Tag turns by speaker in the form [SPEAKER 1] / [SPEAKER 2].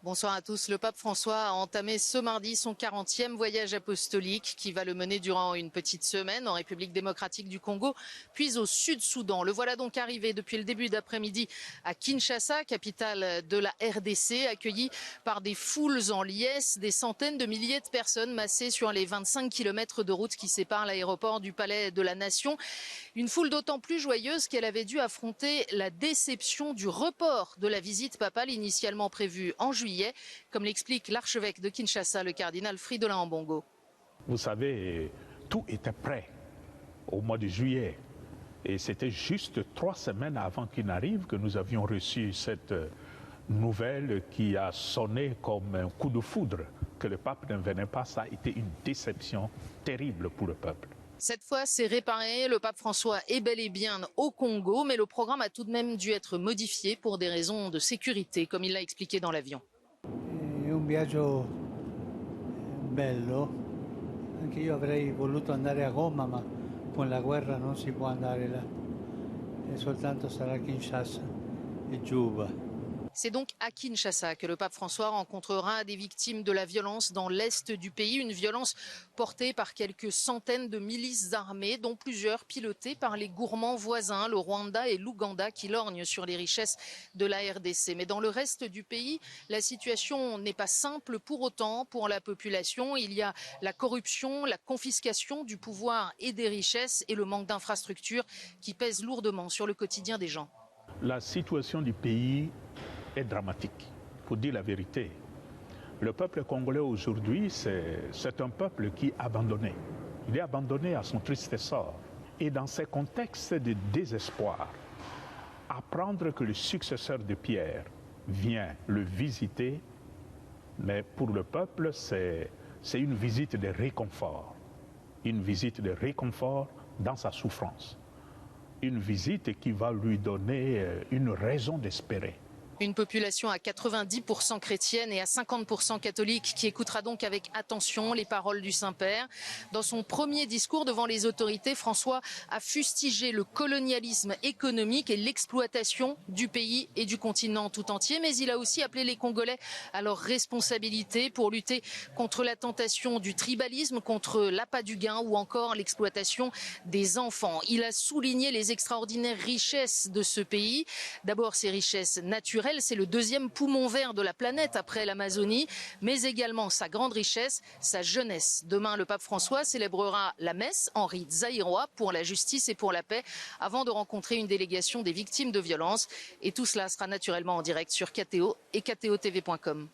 [SPEAKER 1] Bonsoir à tous. Le pape François a entamé ce mardi son 40e voyage apostolique qui va le mener durant une petite semaine en République démocratique du Congo, puis au Sud-Soudan. Le voilà donc arrivé depuis le début d'après-midi à Kinshasa, capitale de la RDC, accueilli par des foules en liesse, des centaines de milliers de personnes massées sur les 25 kilomètres de route qui séparent l'aéroport du Palais de la Nation. Une foule d'autant plus joyeuse qu'elle avait dû affronter la déception du report de la visite papale initialement prévue en juillet, comme l'explique l'archevêque de Kinshasa, le cardinal Fridolin Ambongo.
[SPEAKER 2] Vous savez, tout était prêt au mois de juillet. Et c'était juste 3 semaines avant qu'il n'arrive que nous avions reçu cette nouvelle qui a sonné comme un coup de foudre. Que le pape ne venait pas, ça a été une déception terrible pour le peuple.
[SPEAKER 1] Cette fois, c'est réparé. Le pape François est bel et bien au Congo, mais le programme a tout de même dû être modifié pour des raisons de sécurité, comme il l'a expliqué dans l'avion.
[SPEAKER 3] È un viaggio bello, anche io avrei voluto andare a Roma, ma con la guerra non si può andare là, e soltanto sarà Kinshasa e Juba.
[SPEAKER 1] C'est donc à Kinshasa que le pape François rencontrera des victimes de la violence dans l'est du pays, une violence portée par quelques centaines de milices armées, dont plusieurs pilotées par les gourmands voisins, le Rwanda et l'Ouganda, qui lorgnent sur les richesses de la RDC. Mais dans le reste du pays, la situation n'est pas simple pour autant pour la population. Il y a la corruption, la confiscation du pouvoir et des richesses et le manque d'infrastructures qui pèsent lourdement sur le quotidien des gens.
[SPEAKER 2] La situation du pays est dramatique, pour dire la vérité. Le peuple congolais aujourd'hui, c'est un peuple qui est abandonné. Il est abandonné à son triste sort. Et dans ces contextes de désespoir, apprendre que le successeur de Pierre vient le visiter, mais pour le peuple, c'est une visite de réconfort. Une visite de réconfort dans sa souffrance. Une visite qui va lui donner une raison d'espérer.
[SPEAKER 1] Une population à 90% chrétienne et à 50% catholique qui écoutera donc avec attention les paroles du Saint-Père. Dans son premier discours devant les autorités, François a fustigé le colonialisme économique et l'exploitation du pays et du continent tout entier. Mais il a aussi appelé les Congolais à leur responsabilité pour lutter contre la tentation du tribalisme, contre l'appât du gain ou encore l'exploitation des enfants. Il a souligné les extraordinaires richesses de ce pays. D'abord ses richesses naturelles. C'est le deuxième poumon vert de la planète après l'Amazonie, mais également sa grande richesse, sa jeunesse. Demain, le pape François célébrera la messe en rite zaïrois pour la justice et pour la paix avant de rencontrer une délégation des victimes de violences. Et tout cela sera naturellement en direct sur KTO et KTOTV.com.